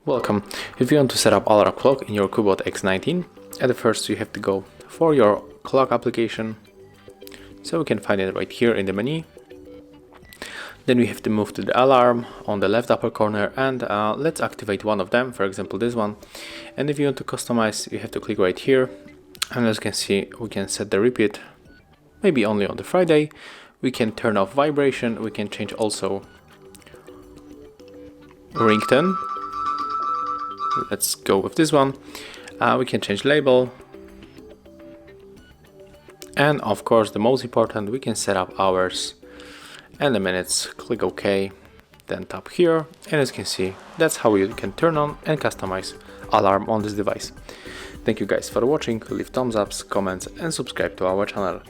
Welcome. If you want to set up alarm clock in your CUBOT X19, at first you have to go for your clock application. So we can find it right here in the menu. Then we have to move to the alarm on the left upper corner, and let's activate one of them, for example this one. And if you want to customize, you have to click right here, and as you can see, we can set the repeat maybe only on the Friday. We can turn off vibration. We can change also ringtone. Let's go with this one. We can change label, and of course the most important, we can set up hours and the minutes. Click OK, then tap here, and as you can see, that's how you can turn on and customize alarm on this device. Thank you guys for watching. Leave thumbs ups, comments, and subscribe to our channel.